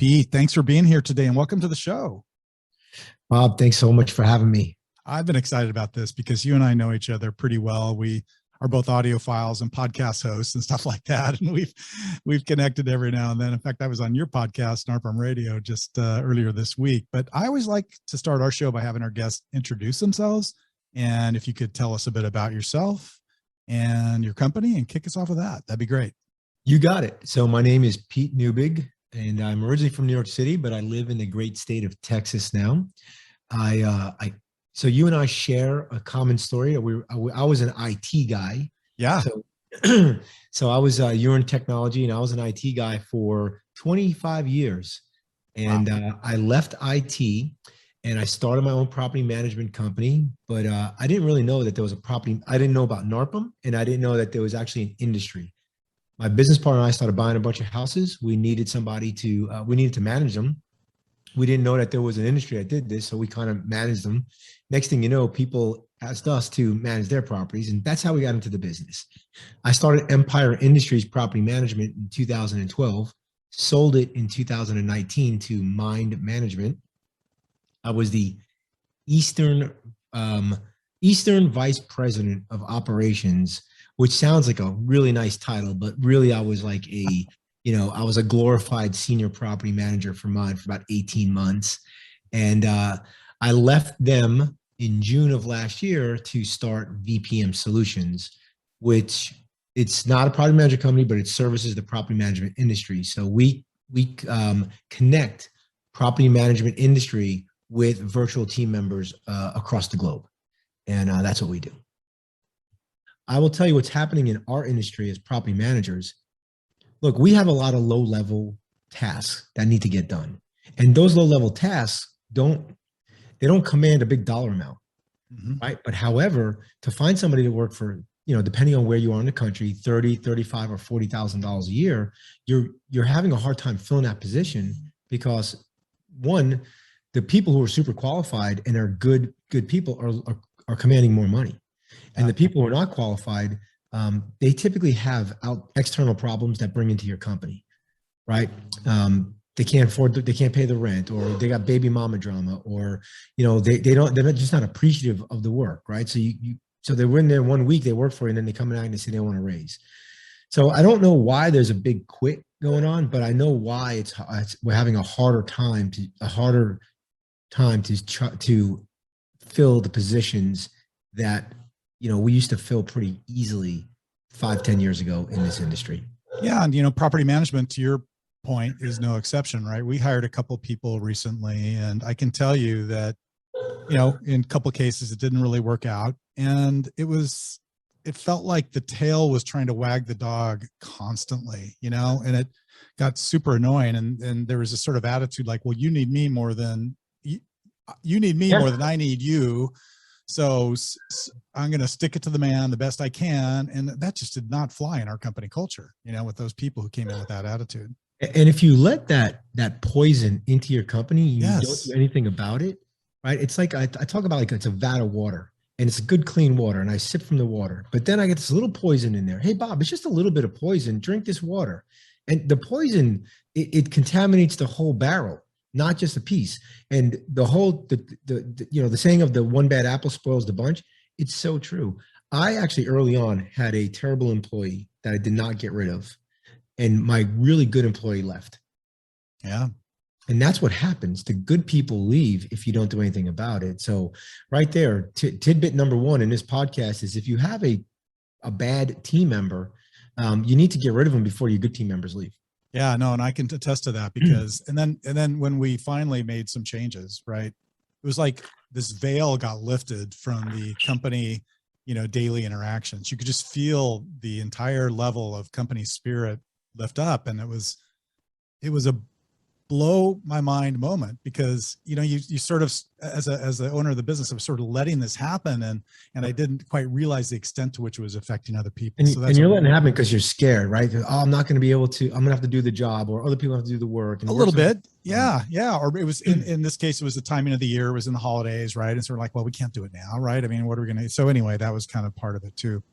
Pete, thanks for being here today and welcome to the show. Bob, thanks so much for having me. I've been excited about this because you and I know each other pretty well. We are both audiophiles and podcast hosts and stuff like that. And we've connected every now and then. In fact, I was on your podcast, NARPM Radio, just earlier this week. But I always like to start our show by having our guests introduce themselves. And if you could tell us a bit about yourself and your company and kick us off with that, that'd be great. You got it. So my name is Pete Neubig, and I'm originally from New York City, but I live in the great state of Texas now. So you and I share a common story. I was an IT guy. Yeah. So I was you're in technology, and I was an IT guy for 25 years. And Wow. I left IT and I started my own property management company. But I didn't really know that there was a property. I didn't know about NARPM, and I didn't know that there was actually an industry. My business partner and I started buying a bunch of houses. We needed to manage them. We didn't know that there was an industry that did this, so we kind of managed them. Next thing you know, people asked us to manage their properties, and that's how we got into the business. I started Empire Industries Property Management in 2012, sold it in 2019 to Mind Management. I was the Eastern Vice President of Operations, which sounds like a really nice title, but really I was like I was a glorified senior property manager for Mind for about 18 months. And I left them in June of last year to start VPM Solutions, which it's not a property management company, but it services the property management industry. So we connect property management industry with virtual team members across the globe. And that's what we do. I will tell you what's happening in our industry as property managers. Look, we have a lot of low-level tasks that need to get done. And those low-level tasks don't command a big dollar amount, right? But however, to find somebody to work for, depending on where you are in the country, $30, $35, or $40,000 a year, you're having a hard time filling that position because one, the people who are super qualified and are good people are commanding more money. And the people who are not qualified, they typically have external problems that bring into your company, right? They can't pay the rent, or they got baby mama drama, or they're just not appreciative of the work, right? So they were in there 1 week, they work for you, and then they come out and they say they want to raise. So I don't know why there's a big quit going on, but I know why we're having a harder time to fill the positions that we used to fill pretty easily 5-10 years ago in this industry. Yeah. And, property management, to your point, is no exception, right? We hired a couple people recently, and I can tell you that, in a couple of cases, it didn't really work out. And it felt like the tail was trying to wag the dog constantly, and it got super annoying. And there was this sort of attitude like, well, you need me more than more than I need you. So I'm going to stick it to the man the best I can. And that just did not fly in our company culture, with those people who came in with that attitude. And if you let that poison into your company, you Yes. don't do anything about it, right? It's like, I talk about like it's a vat of water, and it's good, clean water, and I sip from the water, but then I get this little poison in there. Hey, Bob, it's just a little bit of poison. Drink this water. And the poison, it contaminates the whole barrel, not just a piece. And the saying of the one bad apple spoils the bunch, it's so true. I actually early on had a terrible employee that I did not get rid of, and my really good employee left. Yeah. And that's what happens. The good people leave if you don't do anything about it. So right there, tidbit number one in this podcast is if you have a bad team member, you need to get rid of them before your good team members leave. Yeah, no, and I can attest to that because, and then when we finally made some changes, right, it was like this veil got lifted from the company, daily interactions. You could just feel the entire level of company spirit lift up. And it was a blow my mind moment because, you sort of, as the owner of the business, I was sort of letting this happen. And I didn't quite realize the extent to which it was affecting other people. And you're letting it happen because you're scared, right? Oh, I'm not going to be able to, I'm going to have to do the job, or other people have to do the work. And a little bit. Yeah. Yeah. Or it was in this case, it was the timing of the year, it was in the holidays, right? And sort of like, well, we can't do it now. Right. I mean, what are we going to, so anyway, that was kind of part of it too.